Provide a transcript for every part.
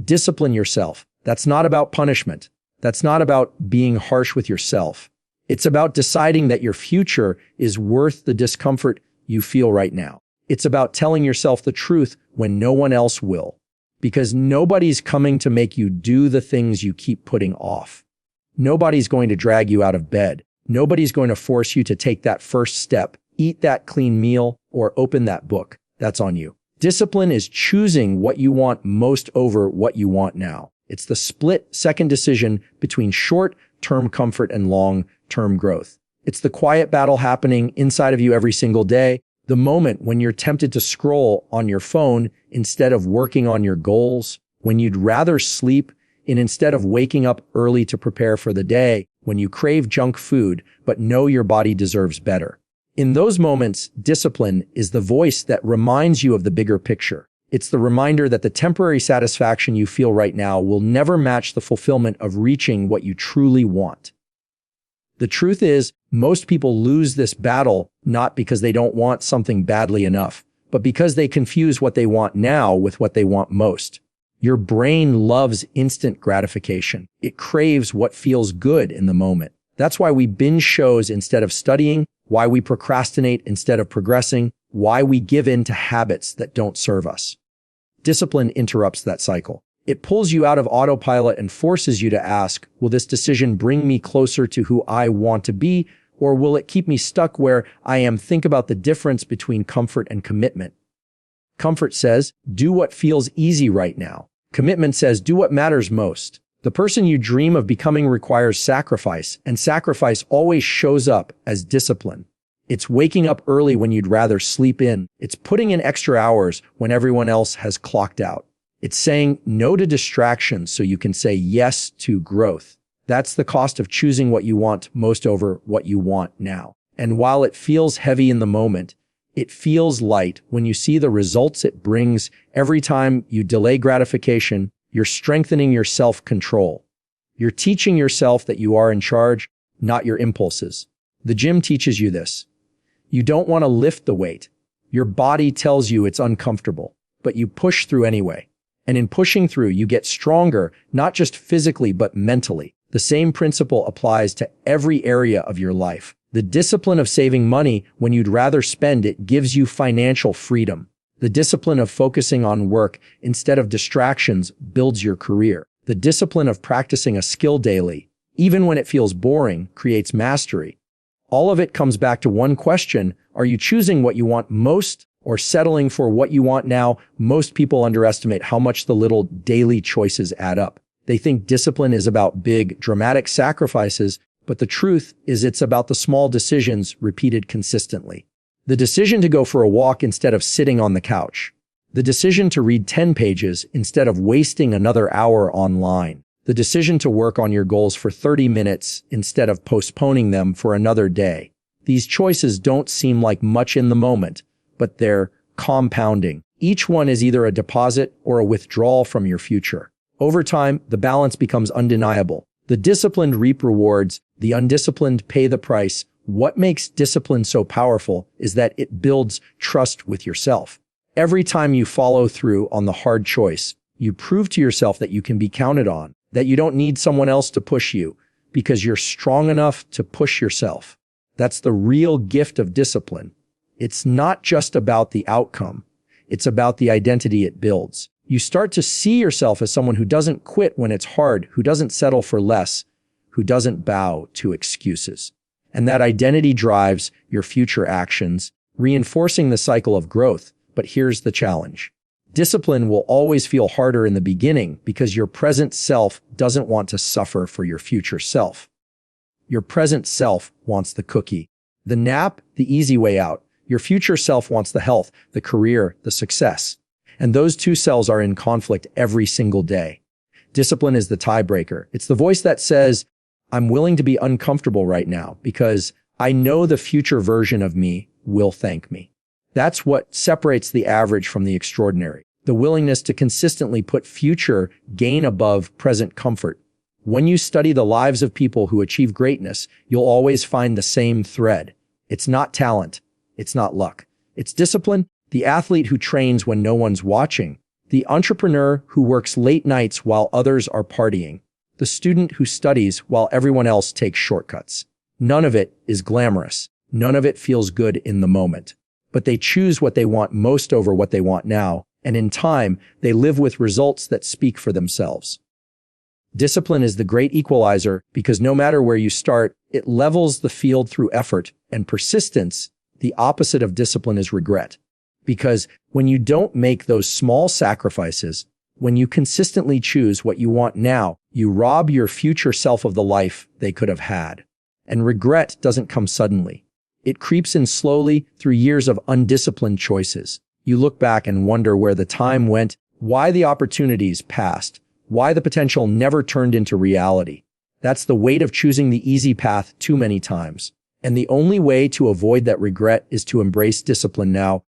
Discipline yourself. That's not about punishment. That's not about being harsh with yourself. It's about deciding that your future is worth the discomfort you feel right now. It's about telling yourself the truth when no one else will. Because nobody's coming to make you do the things you keep putting off. Nobody's going to drag you out of bed. Nobody's going to force you to take that first step, eat that clean meal, or open that book. That's on you. Discipline is choosing what you want most over what you want now. It's the split-second decision between short-term comfort and long-term growth. It's the quiet battle happening inside of you every single day, the moment when you're tempted to scroll on your phone instead of working on your goals, when you'd rather sleep instead of waking up early to prepare for the day, when you crave junk food but know your body deserves better. In those moments, discipline is the voice that reminds you of the bigger picture. It's the reminder that the temporary satisfaction you feel right now will never match the fulfillment of reaching what you truly want. The truth is, most people lose this battle not because they don't want something badly enough, but because they confuse what they want now with what they want most. Your brain loves instant gratification. It craves what feels good in the moment. That's why we binge shows instead of studying, why we procrastinate instead of progressing, why we give in to habits that don't serve us. Discipline interrupts that cycle. It pulls you out of autopilot and forces you to ask, will this decision bring me closer to who I want to be, or will it keep me stuck where I am? Think about the difference between comfort and commitment. Comfort says, do what feels easy right now. Commitment says, do what matters most. The person you dream of becoming requires sacrifice, and sacrifice always shows up as discipline. It's waking up early when you'd rather sleep in. It's putting in extra hours when everyone else has clocked out. It's saying no to distractions so you can say yes to growth. That's the cost of choosing what you want most over what you want now. And while it feels heavy in the moment, it feels light when you see the results it brings. Every time you delay gratification, you're strengthening your self-control. You're teaching yourself that you are in charge, not your impulses. The gym teaches you this. You don't want to lift the weight. Your body tells you it's uncomfortable, but you push through anyway. And in pushing through, you get stronger, not just physically, but mentally. The same principle applies to every area of your life. The discipline of saving money when you'd rather spend it gives you financial freedom. The discipline of focusing on work instead of distractions builds your career. The discipline of practicing a skill daily, even when it feels boring, creates mastery. All of it comes back to one question: are you choosing what you want most or settling for what you want now? Most people underestimate how much the little daily choices add up. They think discipline is about big, dramatic sacrifices, but the truth is it's about the small decisions repeated consistently. The decision to go for a walk instead of sitting on the couch. The decision to read 10 pages instead of wasting another hour online. The decision to work on your goals for 30 minutes instead of postponing them for another day. These choices don't seem like much in the moment, but they're compounding. Each one is either a deposit or a withdrawal from your future. Over time, the balance becomes undeniable. The disciplined reap rewards, the undisciplined pay the price. What makes discipline so powerful is that it builds trust with yourself. Every time you follow through on the hard choice, you prove to yourself that you can be counted on, that you don't need someone else to push you because you're strong enough to push yourself. That's the real gift of discipline. It's not just about the outcome. It's about the identity it builds. You start to see yourself as someone who doesn't quit when it's hard, who doesn't settle for less, who doesn't bow to excuses. And that identity drives your future actions, reinforcing the cycle of growth. But here's the challenge. Discipline will always feel harder in the beginning because your present self doesn't want to suffer for your future self. Your present self wants the cookie, the nap, the easy way out. Your future self wants the health, the career, the success. And those two selves are in conflict every single day. Discipline is the tiebreaker. It's the voice that says, I'm willing to be uncomfortable right now because I know the future version of me will thank me. That's what separates the average from the extraordinary. The willingness to consistently put future gain above present comfort. When you study the lives of people who achieve greatness, you'll always find the same thread. It's not talent. It's not luck. It's discipline. The athlete who trains when no one's watching. The entrepreneur who works late nights while others are partying. The student who studies while everyone else takes shortcuts. None of it is glamorous. None of it feels good in the moment. But they choose what they want most over what they want now, and in time, they live with results that speak for themselves. Discipline is the great equalizer because no matter where you start, it levels the field through effort, and persistence, the opposite of discipline, is regret. Because when you don't make those small sacrifices, when you consistently choose what you want now, you rob your future self of the life they could have had. And regret doesn't come suddenly. It creeps in slowly through years of undisciplined choices. You look back and wonder where the time went, why the opportunities passed, why the potential never turned into reality. That's the weight of choosing the easy path too many times. And the only way to avoid that regret is to embrace discipline now.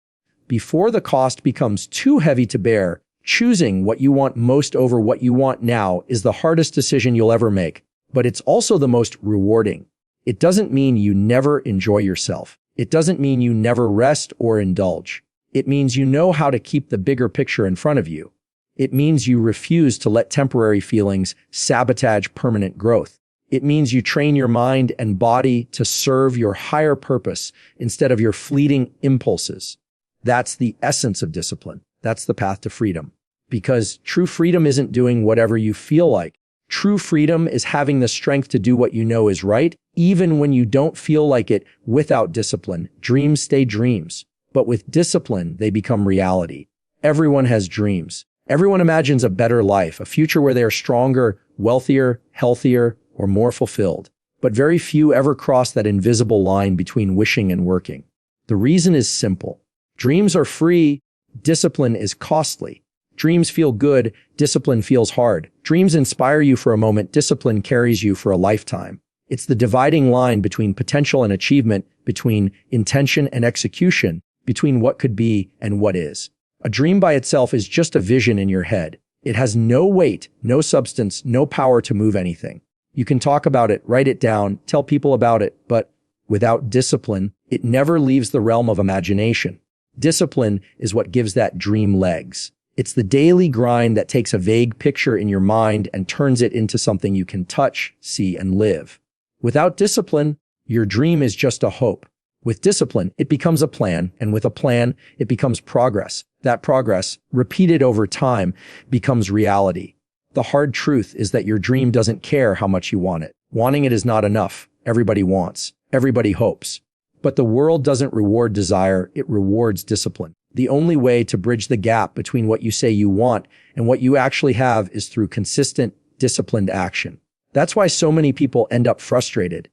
Before the cost becomes too heavy to bear, choosing what you want most over what you want now is the hardest decision you'll ever make, but it's also the most rewarding. It doesn't mean you never enjoy yourself. It doesn't mean you never rest or indulge. It means you know how to keep the bigger picture in front of you. It means you refuse to let temporary feelings sabotage permanent growth. It means you train your mind and body to serve your higher purpose instead of your fleeting impulses. That's the essence of discipline. That's the path to freedom. Because true freedom isn't doing whatever you feel like. True freedom is having the strength to do what you know is right, even when you don't feel like it. Without discipline, dreams stay dreams. But with discipline, they become reality. Everyone has dreams. Everyone imagines a better life, a future where they are stronger, wealthier, healthier, or more fulfilled. But very few ever cross that invisible line between wishing and working. The reason is simple. Dreams are free. Discipline is costly. Dreams feel good. Discipline feels hard. Dreams inspire you for a moment. Discipline carries you for a lifetime. It's the dividing line between potential and achievement, between intention and execution, between what could be and what is. A dream by itself is just a vision in your head. It has no weight, no substance, no power to move anything. You can talk about it, write it down, tell people about it, but without discipline, it never leaves the realm of imagination. Discipline is what gives that dream legs. It's the daily grind that takes a vague picture in your mind and turns it into something you can touch, see, and live. Without discipline, your dream is just a hope. With discipline, it becomes a plan, and with a plan, it becomes progress. That progress, repeated over time, becomes reality. The hard truth is that your dream doesn't care how much you want it. Wanting it is not enough. Everybody wants. Everybody hopes. But the world doesn't reward desire, it rewards discipline. The only way to bridge the gap between what you say you want and what you actually have is through consistent, disciplined action. That's why so many people end up frustrated.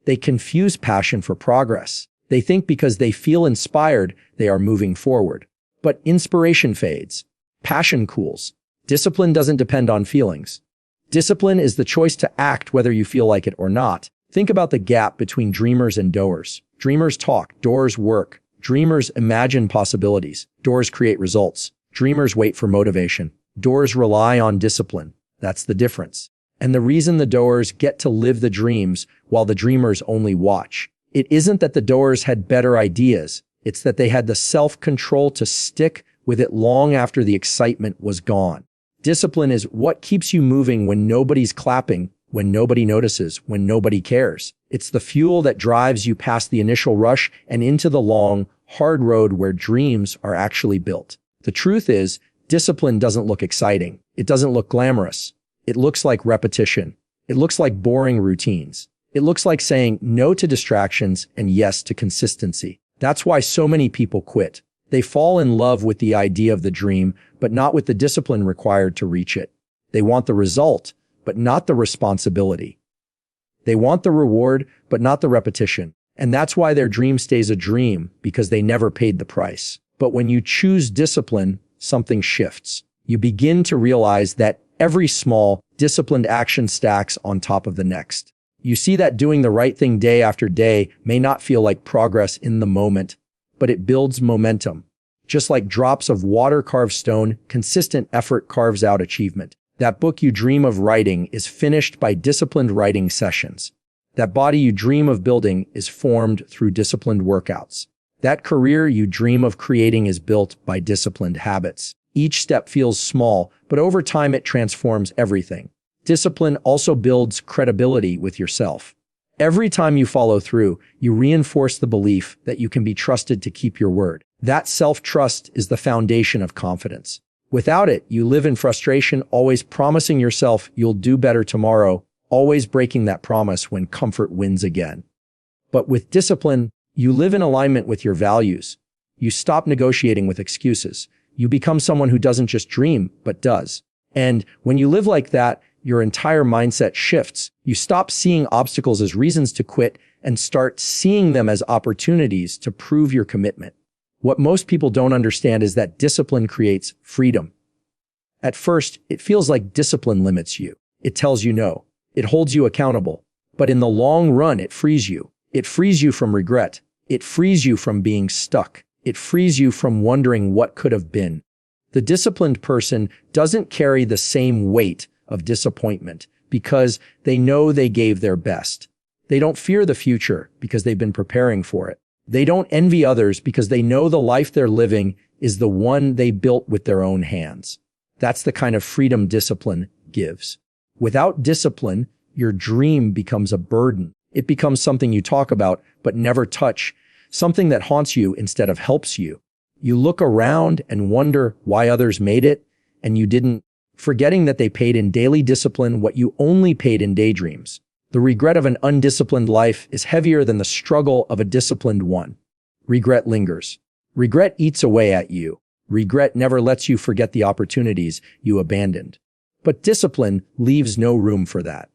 They confuse passion for progress. They think because they feel inspired, they are moving forward. But inspiration fades. Passion cools. Discipline doesn't depend on feelings. Discipline is the choice to act whether you feel like it or not. Think about the gap between dreamers and doers. Dreamers talk, doers work. Dreamers imagine possibilities. Doers create results. Dreamers wait for motivation. Doers rely on discipline. That's the difference. And the reason the doers get to live the dreams while the dreamers only watch. It isn't that the doers had better ideas. It's that they had the self-control to stick with it long after the excitement was gone. Discipline is what keeps you moving when nobody's clapping, when nobody notices, when nobody cares. It's the fuel that drives you past the initial rush and into the long, hard road where dreams are actually built. The truth is, discipline doesn't look exciting. It doesn't look glamorous. It looks like repetition. It looks like boring routines. It looks like saying no to distractions and yes to consistency. That's why so many people quit. They fall in love with the idea of the dream, but not with the discipline required to reach it. They want the result, but not the responsibility. They want the reward, but not the repetition. And that's why their dream stays a dream, because they never paid the price. But when you choose discipline, something shifts. You begin to realize that every small, disciplined action stacks on top of the next. You see that doing the right thing day after day may not feel like progress in the moment, but it builds momentum. Just like drops of water carve stone, consistent effort carves out achievement. That book you dream of writing is finished by disciplined writing sessions. That body you dream of building is formed through disciplined workouts. That career you dream of creating is built by disciplined habits. Each step feels small, but over time it transforms everything. Discipline also builds credibility with yourself. Every time you follow through, you reinforce the belief that you can be trusted to keep your word. That self-trust is the foundation of confidence. Without it, you live in frustration, always promising yourself you'll do better tomorrow, always breaking that promise when comfort wins again. But with discipline, you live in alignment with your values. You stop negotiating with excuses. You become someone who doesn't just dream, but does. And when you live like that, your entire mindset shifts. You stop seeing obstacles as reasons to quit and start seeing them as opportunities to prove your commitment. What most people don't understand is that discipline creates freedom. At first, it feels like discipline limits you. It tells you no. It holds you accountable. But in the long run, it frees you. It frees you from regret. It frees you from being stuck. It frees you from wondering what could have been. The disciplined person doesn't carry the same weight of disappointment because they know they gave their best. They don't fear the future because they've been preparing for it. They don't envy others because they know the life they're living is the one they built with their own hands. That's the kind of freedom discipline gives. Without discipline, your dream becomes a burden. It becomes something you talk about but never touch, something that haunts you instead of helps you. You look around and wonder why others made it and you didn't, forgetting that they paid in daily discipline what you only paid in daydreams. The regret of an undisciplined life is heavier than the struggle of a disciplined one. Regret lingers. Regret eats away at you. Regret never lets you forget the opportunities you abandoned. But discipline leaves no room for that.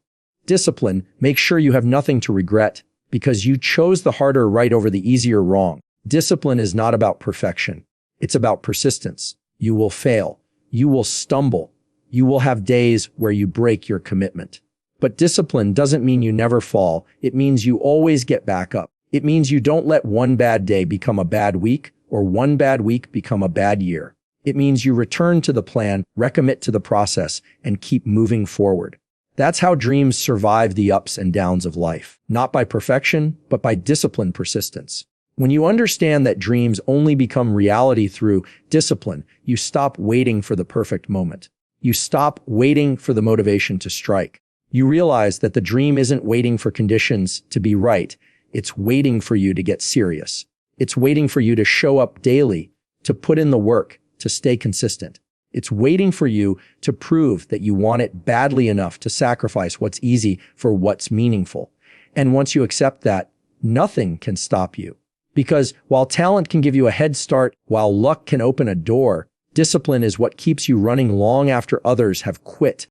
Discipline makes sure you have nothing to regret because you chose the harder right over the easier wrong. Discipline is not about perfection. It's about persistence. You will fail. You will stumble. You will have days where you break your commitment. But discipline doesn't mean you never fall. It means you always get back up. It means you don't let one bad day become a bad week or one bad week become a bad year. It means you return to the plan, recommit to the process, and keep moving forward. That's how dreams survive the ups and downs of life. Not by perfection, but by disciplined persistence. When you understand that dreams only become reality through discipline, you stop waiting for the perfect moment. You stop waiting for the motivation to strike. You realize that the dream isn't waiting for conditions to be right. It's waiting for you to get serious. It's waiting for you to show up daily, to put in the work, to stay consistent. It's waiting for you to prove that you want it badly enough to sacrifice what's easy for what's meaningful. And once you accept that, nothing can stop you. Because while talent can give you a head start, while luck can open a door, discipline is what keeps you running long after others have quit.